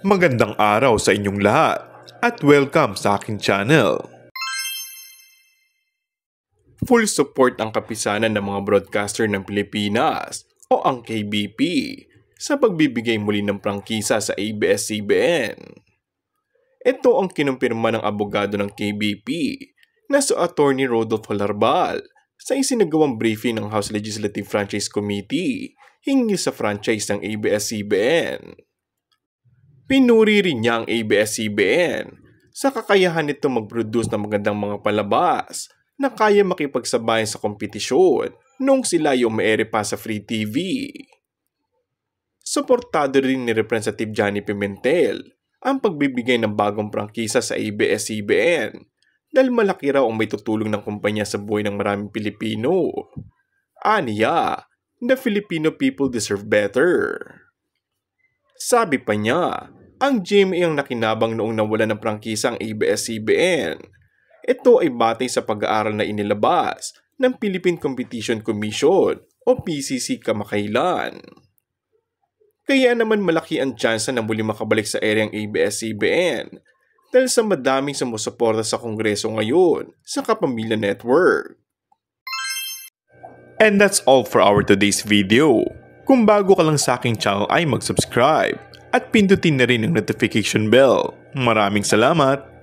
Magandang araw sa inyong lahat at welcome sa aking channel. Full support ang kapisanan ng mga broadcaster ng Pilipinas o ang KBP sa pagbibigay muli ng prangkisa sa ABS-CBN. Ito ang kinumpirma ng abogado ng KBP na si Attorney Rodolfo Larbal sa isinagawang briefing ng House Legislative Franchise Committee hinggil sa franchise ng ABS-CBN. Pinuri rin niya ang ABS-CBN sa kakayahan nito mag-produce ng magandang mga palabas na kaya makipagsabayan sa kompetisyon nung sila yung may-ere pa sa Free TV. Suportado rin ni Representative Johnny Pimentel ang pagbibigay ng bagong prangkisa sa ABS-CBN dahil malaki raw ang may tutulong ng kumpanya sa buhay ng maraming Pilipino. Aniya, the Filipino people deserve better. Sabi pa niya, ang GMA ang nakinabang noong nawala ng prangkisa ang ABS-CBN. Ito ay batay sa pag-aaral na inilabas ng Philippine Competition Commission o PCC kamakailan. Kaya naman malaki ang tsansa na muli makabalik sa ere ang ABS-CBN dahil sa madaming sumusuporta sa Kongreso ngayon sa Kapamilya Network. And that's all for our today's video. Kung bago ka lang sa aking channel ay mag-subscribe at pindutin na rin ang notification bell. Maraming salamat!